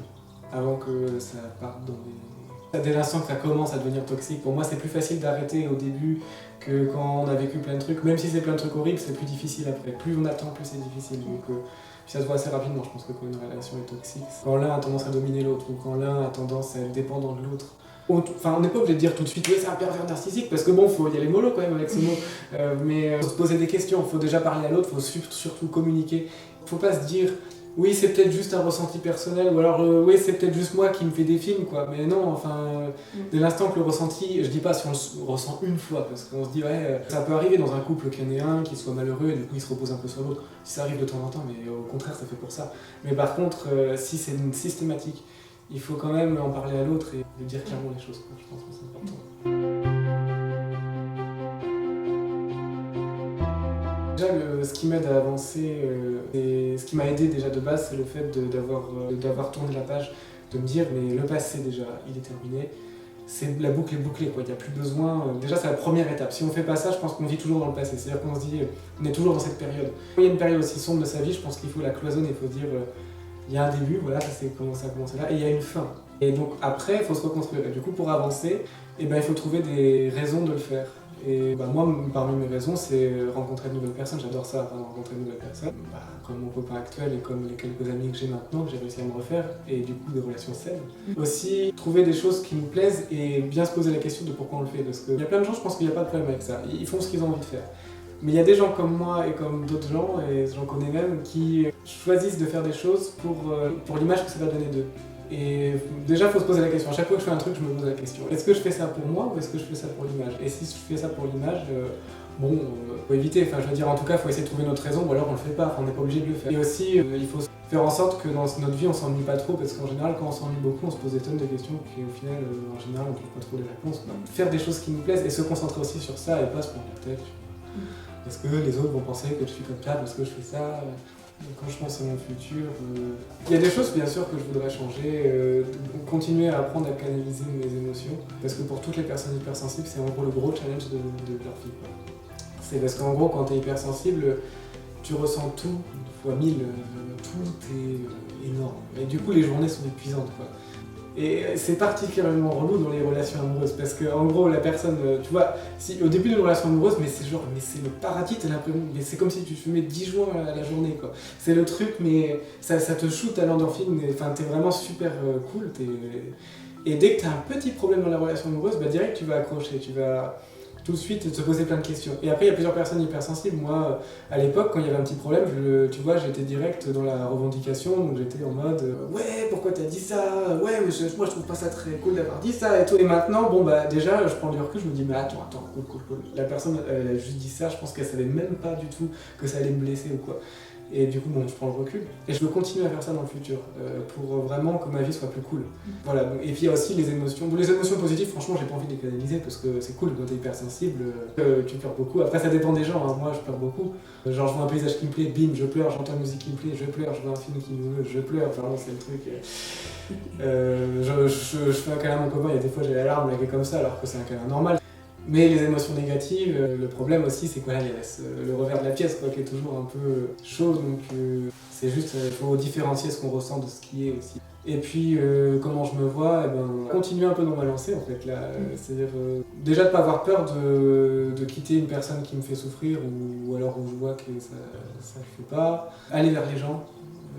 Speaker 1: avant que ça parte dans des... Dès l'instant que ça commence à devenir toxique, pour moi c'est plus facile d'arrêter au début que quand on a vécu plein de trucs. Même si c'est plein de trucs horribles, c'est plus difficile après. Plus on attend, plus c'est difficile. Donc ça se voit assez rapidement, je pense que quand une relation est toxique, quand l'un a tendance à dominer l'autre, ou quand l'un a tendance à être dépendant de l'autre. Enfin, on n'est pas obligé de dire tout de suite, oui, c'est un pervers narcissique, parce que bon, faut y aller mollo quand même avec ce mot. Mais faut se poser des questions, faut déjà parler à l'autre, faut surtout communiquer. Faut pas se dire, oui, c'est peut-être juste un ressenti personnel, ou alors, oui, c'est peut-être juste moi qui me fais des films, quoi. Mais non, enfin, dès l'instant que le ressenti, je dis pas si on le ressent une fois, parce qu'on se dit, ouais, ça peut arriver dans un couple qu'il y en ait un qui soit malheureux, et du coup il se repose un peu sur l'autre. Si ça arrive de temps en temps, mais au contraire, ça fait pour ça. Mais par contre, si c'est une systématique, il faut quand même en parler à l'autre et lui dire clairement les choses, quoi. Je pense que c'est important. Déjà, ce qui m'aide à avancer, et ce qui m'a aidé déjà de base, c'est le fait d'avoir tourné la page, de me dire mais le passé déjà, il est terminé, c'est la boucle est bouclée, quoi. Il n'y a plus besoin, déjà c'est la première étape. Si on fait pas ça, je pense qu'on vit toujours dans le passé, c'est-à-dire qu'on se dit, on est toujours dans cette période. Quand il y a une période aussi sombre de sa vie, je pense qu'il faut la cloisonner, il faut se dire, il y a un début, voilà, ça a commencé là, et il y a une fin. Et donc après, il faut se reconstruire. Et du coup, pour avancer, eh ben, il faut trouver des raisons de le faire. Et moi, parmi mes raisons, c'est rencontrer de nouvelles personnes. J'adore ça, rencontrer de nouvelles personnes. Comme mon copain actuel et comme les quelques amis que j'ai maintenant, que j'ai réussi à me refaire, et du coup des relations saines. Aussi, trouver des choses qui nous plaisent et bien se poser la question de pourquoi on le fait. Parce qu'il y a plein de gens, je pense qu'il n'y a pas de problème avec ça. Ils font ce qu'ils ont envie de faire. Mais il y a des gens comme moi et comme d'autres gens, et j'en connais même, qui choisissent de faire des choses pour l'image que ça va donner d'eux. Et déjà, il faut se poser la question. À chaque fois que je fais un truc, je me pose la question. Est-ce que je fais ça pour moi ou est-ce que je fais ça pour l'image? Et si je fais ça pour l'image, faut éviter. Enfin, je veux dire, en tout cas, il faut essayer de trouver notre raison ou alors on le fait pas. Enfin, on n'est pas obligé de le faire. Et aussi, il faut faire en sorte que dans notre vie, on s'ennuie pas trop parce qu'en général, quand on s'ennuie beaucoup, on se pose des tonnes de questions et au final, en général, on trouve pas trop les réponses. Faire des choses qui nous plaisent et se concentrer aussi sur ça et pas se prendre la tête. Est-ce que les autres vont penser que je suis comme ça parce que je fais ça? Quand je pense à mon futur, il y a des choses bien sûr que je voudrais changer, continuer à apprendre à canaliser mes émotions, parce que pour toutes les personnes hypersensibles, c'est en gros le gros challenge de leur vie. C'est parce qu'en gros, quand tu es hypersensible, tu ressens tout, fois 1000, tout est énorme. Et du coup, les journées sont épuisantes, quoi. Et c'est particulièrement relou dans les relations amoureuses parce que en gros la personne, tu vois, si au début d'une relation amoureuse, mais c'est le paradis, t'as l'impression, mais c'est comme si tu fumais 10 joints à la journée, quoi. C'est le truc, mais ça te shoot à l'endorphine, enfin t'es vraiment super cool. Et dès que t'as un petit problème dans la relation amoureuse, direct tu vas accrocher, tu vas tout de suite te poser plein de questions. Et après il y a plusieurs personnes hypersensibles. Moi, à l'époque, quand il y avait un petit problème, tu vois, j'étais direct dans la revendication, donc j'étais en mode ouais, pourquoi t'as dit ça? Ouais, mais moi je trouve pas ça très cool d'avoir dit ça et tout. Et maintenant, déjà, je prends du recul, je me dis mais attends, cool. La personne, elle a juste dit ça, je pense qu'elle savait même pas du tout que ça allait me blesser ou quoi. Et du coup, je prends le recul. Et je veux continuer à faire ça dans le futur, pour vraiment que ma vie soit plus cool. Voilà. Et puis il y a aussi les émotions. Bon, les émotions positives, franchement, j'ai pas envie de les canaliser parce que c'est cool quand t'es hypersensible. Tu pleures beaucoup. Après, ça dépend des gens. Hein. Moi, je pleure beaucoup. Genre, je vois un paysage qui me plaît, bim, je pleure. J'entends une musique qui me plaît, je pleure. Je vois un film qui me veut, je pleure. Vraiment, c'est le truc. Je fais un câlin à mon copain. Il y a des fois, j'ai la larme, là, comme ça, alors que c'est un câlin normal. Mais les émotions négatives, le problème aussi, c'est qu'il y a le revers de la pièce, quoi, qui est toujours un peu chaud. Donc c'est juste, il faut différencier ce qu'on ressent de ce qui est aussi. Et puis, comment je me vois, continuer un peu dans ma lancée, en fait, là. C'est-à-dire, déjà de ne pas avoir peur de quitter une personne qui me fait souffrir ou alors où je vois que ça ne le fait pas. Aller vers les gens.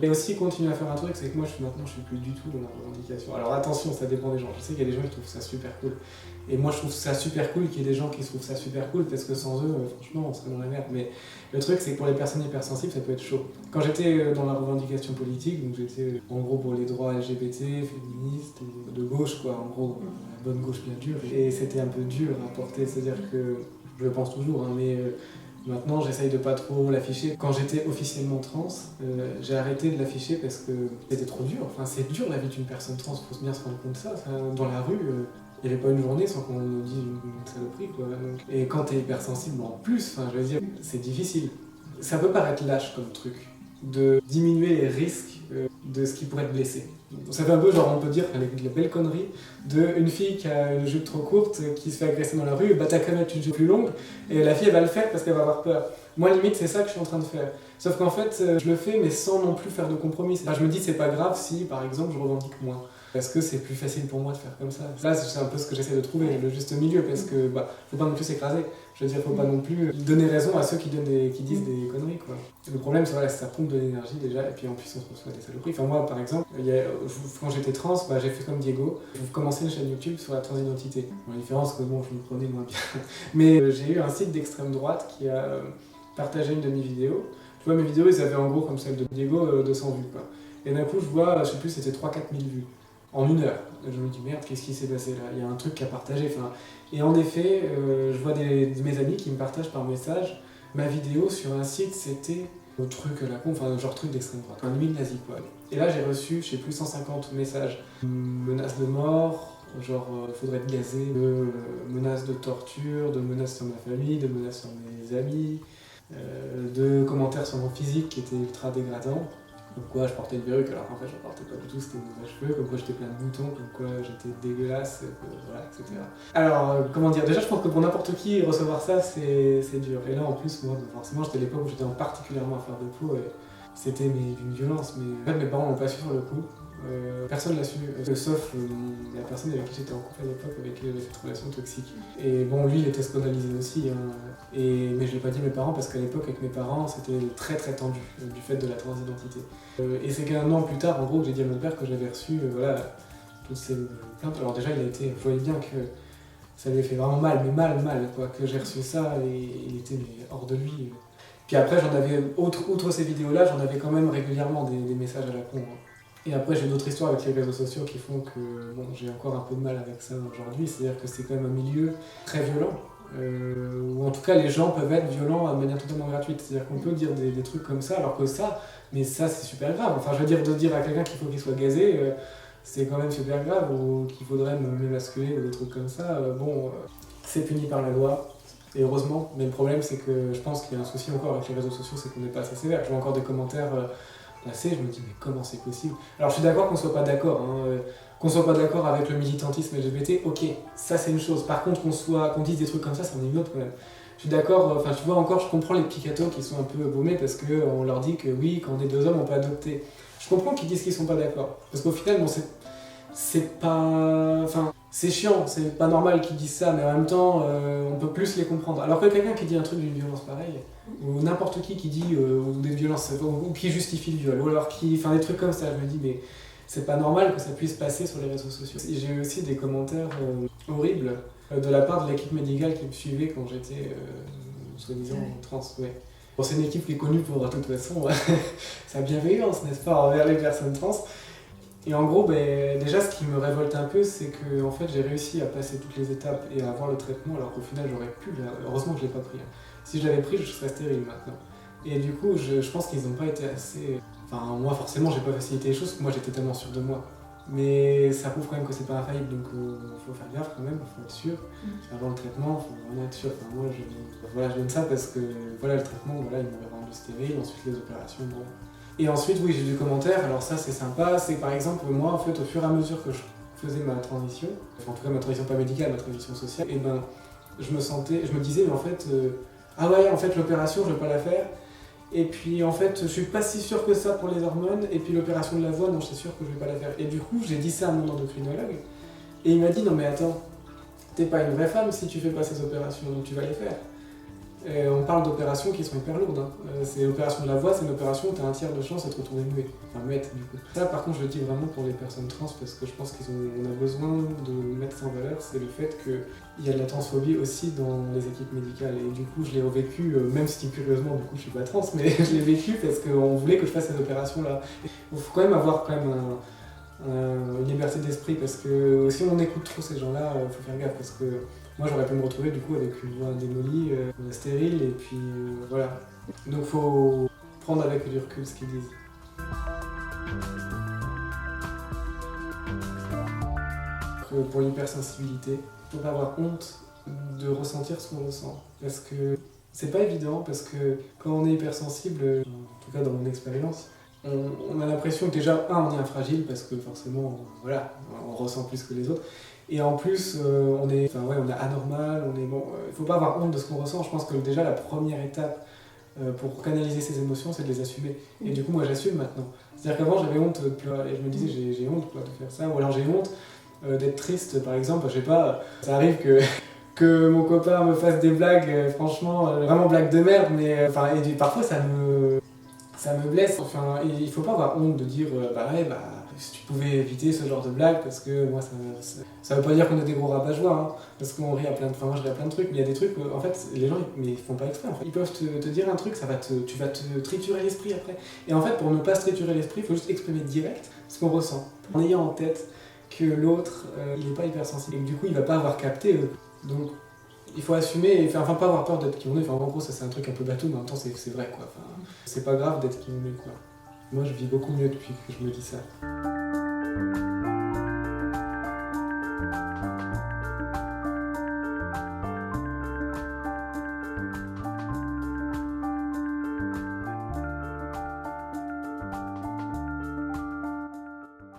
Speaker 1: Et aussi continuer à faire un truc, c'est que moi maintenant je suis plus du tout dans la revendication. Alors attention, ça dépend des gens. Je sais qu'il y a des gens qui trouvent ça super cool. Et moi je trouve ça super cool qu'il y ait des gens qui trouvent ça super cool parce que sans eux, franchement, on serait dans la merde. Mais le truc, c'est que pour les personnes hypersensibles, ça peut être chaud. Quand j'étais dans la revendication politique, donc j'étais en gros pour les droits LGBT, féministes, de gauche, quoi, en gros, la bonne gauche bien dure. Et c'était un peu dur à porter, c'est-à-dire que je le pense toujours, hein, mais. Maintenant, j'essaye de pas trop l'afficher. Quand j'étais officiellement trans, j'ai arrêté de l'afficher parce que c'était trop dur. Enfin, c'est dur la vie d'une personne trans, faut bien se rendre compte de ça. Enfin, dans la rue, il n'y avait pas une journée sans qu'on nous dise une saloperie, quoi. Donc, et quand t'es hypersensible en plus, enfin, je veux dire, c'est difficile. Ça peut paraître lâche comme truc, de diminuer les risques de ce qui pourrait te blesser. Ça fait un peu genre, on peut dire, avec la belle connerie, d'une fille qui a une jupe trop courte, qui se fait agresser dans la rue, t'as qu'à mettre une jupe plus longue, et la fille elle va le faire parce qu'elle va avoir peur. Moi limite c'est ça que je suis en train de faire. Sauf qu'en fait, je le fais mais sans non plus faire de compromis. Enfin, je me dis c'est pas grave si par exemple je revendique moins. Parce que c'est plus facile pour moi de faire comme ça. Là, c'est un peu ce que j'essaie de trouver, le juste milieu, parce que faut pas non plus s'écraser. Je veux dire, faut pas non plus donner raison à ceux qui disent des conneries, quoi. Le problème, c'est que ça pompe de l'énergie déjà, et puis en plus on se reçoit des saloperies. Enfin, moi, par exemple, quand j'étais trans, j'ai fait comme Diego. J'ai commencé une chaîne YouTube sur la transidentité. La différence que je me prenais moins bien. Mais j'ai eu un site d'extrême droite qui a partagé une de mes vidéos. Tu vois, mes vidéos, ils avaient en gros, comme celle de Diego, 200 vues, quoi. Et d'un coup, je vois, je sais plus, c'était 3-4 000 vues. En une heure. Je me dis merde, qu'est-ce qui s'est passé là? Il y a un truc qu'à partager. Enfin, et en effet, je vois mes amis qui me partagent par message ma vidéo sur un site, c'était un truc à la con, enfin genre truc d'extrême droite, un limite nazi quoi. Et là j'ai reçu, je sais plus, 150 messages, menaces de mort, genre faudrait te gazer, de menaces de torture, de menaces sur ma famille, de menaces sur mes amis, de commentaires sur mon physique qui étaient ultra dégradants. Comme quoi je portais une perruque alors qu'en fait je ne portais pas du tout, c'était mes vrais cheveux, comme quoi j'étais plein de boutons, comme quoi j'étais dégueulasse, voilà, etc. Alors, comment dire, déjà je pense que pour n'importe qui, recevoir ça c'est dur. Et là en plus, moi forcément j'étais à l'époque où j'étais particulièrement à fleur de peau et c'était d'une violence, mais en fait mes parents l'ont pas su sur le coup. Personne l'a su, sauf la personne avec qui j'étais en couple à l'époque, avec qui j'avais cette relation toxique. Et bon, lui, il était scandalisé aussi, hein. Mais je l'ai pas dit à mes parents parce qu'à l'époque, avec mes parents, c'était très très tendu du fait de la transidentité. Et c'est qu'un an plus tard, en gros, que j'ai dit à mon père que j'avais reçu voilà, toutes ces plaintes. Alors déjà, je voyais bien que ça lui a fait vraiment mal, mais mal, quoi, que j'ai reçu ça et il était hors de lui. Puis après, j'en avais, outre ces vidéos-là, j'en avais quand même régulièrement des messages à la con, hein. Et après, j'ai d'autres histoires avec les réseaux sociaux qui font que bon, j'ai encore un peu de mal avec ça aujourd'hui. C'est-à-dire que c'est quand même un milieu très violent, ou en tout cas, les gens peuvent être violents de manière totalement gratuite. C'est-à-dire qu'on peut dire des trucs comme ça, alors que ça, mais ça, c'est super grave. Enfin, je veux dire, de dire à quelqu'un qu'il faut qu'il soit gazé, c'est quand même super grave, ou qu'il faudrait m'émasculer, ou des trucs comme ça. C'est puni par la loi. Et heureusement, mais le problème c'est que je pense qu'il y a un souci encore avec les réseaux sociaux, c'est qu'on n'est pas assez sévère. Je vois encore des commentaires passer, je me dis mais comment c'est possible? Alors je suis d'accord qu'on soit pas d'accord, hein, qu'on soit pas d'accord avec le militantisme LGBT, ok, ça c'est une chose. Par contre qu'on dise des trucs comme ça, c'en est une autre quand même. Je suis d'accord, enfin tu vois encore, je comprends les petits cathos qui sont un peu baumés parce qu'on leur dit que oui, quand on est deux hommes, on peut adopter. Je comprends qu'ils disent qu'ils sont pas d'accord, parce qu'au final, bon, c'est pas... Enfin, c'est chiant, c'est pas normal qu'ils disent ça, mais en même temps, on peut plus les comprendre. Alors que quelqu'un qui dit un truc d'une violence pareille, ou n'importe qui dit ou des violences, ou qui justifie le viol, ou alors qui... Enfin, des trucs comme ça, je me dis, mais c'est pas normal que ça puisse passer sur les réseaux sociaux. J'ai eu aussi des commentaires horribles de la part de l'équipe médicale qui me suivait quand j'étais, soi-disant, trans, ouais. Bon, c'est une équipe qui est connue pour, de toute façon, sa bienveillance, n'est-ce pas, envers les personnes trans. Et en gros, déjà, ce qui me révolte un peu, c'est que en fait, j'ai réussi à passer toutes les étapes et à avoir le traitement, alors qu'au final, j'aurais pu. Heureusement que je l'ai pas pris, hein. Si je l'avais pris, je serais stérile maintenant. Et du coup, je pense qu'ils n'ont pas été assez... Enfin, moi, forcément, j'ai pas facilité les choses, parce que moi, j'étais tellement sûr de moi. Mais ça prouve quand même que c'est pas infaillible, donc faut faire gaffe quand même, faut être sûr. Avant le traitement, faut vraiment être sûr. Enfin, moi, je donne ça parce que voilà, le traitement, voilà, ils m'avaient rendu stérile, ensuite les opérations, bon. Et ensuite, oui, j'ai des commentaires, alors ça c'est sympa, c'est par exemple, moi en fait, au fur et à mesure que je faisais ma transition, en tout cas ma transition pas médicale, ma transition sociale, et ben je me disais, mais en fait, ah ouais, en fait l'opération je vais pas la faire, et puis en fait je suis pas si sûr que ça pour les hormones, et puis l'opération de la voix, non, je suis sûr que je vais pas la faire. Et du coup, j'ai dit ça à mon endocrinologue, et il m'a dit, non mais attends, t'es pas une vraie femme si tu fais pas ces opérations, donc tu vas les faire. On parle d'opérations qui sont hyper lourdes, hein. C'est l'opération de la voix, c'est une opération où tu as un tiers de chance d'être retourné muet. Enfin muette du coup. Ça par contre je le dis vraiment pour les personnes trans parce que je pense qu'on a besoin de mettre ça en valeur, c'est le fait qu'il y a de la transphobie aussi dans les équipes médicales. Et du coup je l'ai revécu, même si curieusement du coup je suis pas trans, mais je l'ai vécu parce qu'on voulait que je fasse ces opérations là. Il faut quand même avoir une liberté d'esprit parce que si on écoute trop ces gens-là, il faut faire gaffe parce que moi j'aurais pu me retrouver du coup avec une voix démolie, stérile et puis voilà. Donc faut prendre avec du recul ce qu'ils disent. Pour l'hypersensibilité, faut pas avoir honte de ressentir ce qu'on ressent parce que c'est pas évident parce que quand on est hypersensible, en tout cas dans mon expérience, on a l'impression que déjà, on est infragile parce que forcément, voilà, on ressent plus que les autres. Et en plus, on est anormal, il faut pas avoir honte de ce qu'on ressent. Je pense que déjà, la première étape pour canaliser ses émotions, c'est de les assumer. Et du coup, moi, j'assume maintenant. C'est-à-dire qu'avant, j'avais honte de pleurer. Et je me disais, j'ai honte quoi, de faire ça. Ou alors, j'ai honte d'être triste, par exemple. Je sais pas, ça arrive que mon copain me fasse des blagues, franchement, vraiment blagues de merde, mais parfois, ça me blesse. Enfin, il faut pas avoir honte de dire si tu pouvais éviter ce genre de blagues, parce que moi ça veut pas dire qu'on est des gros rabat-joie, hein, parce qu'on rit à plein de... Enfin, moi je ris à plein de trucs, mais il y a des trucs en fait les gens ils font pas exprès en fait. Ils peuvent te dire un truc, tu vas te triturer l'esprit après. Et en fait pour ne pas se triturer l'esprit, il faut juste exprimer direct ce qu'on ressent, en ayant en tête que l'autre il est pas hypersensible et que du coup il va pas avoir capté. Donc il faut assumer et pas avoir peur d'être qui on est. Enfin, en gros, ça c'est un truc un peu bateau, mais en même temps c'est vrai quoi. Enfin, c'est pas grave d'être qui on est quoi. Moi je vis beaucoup mieux depuis que je me dis ça.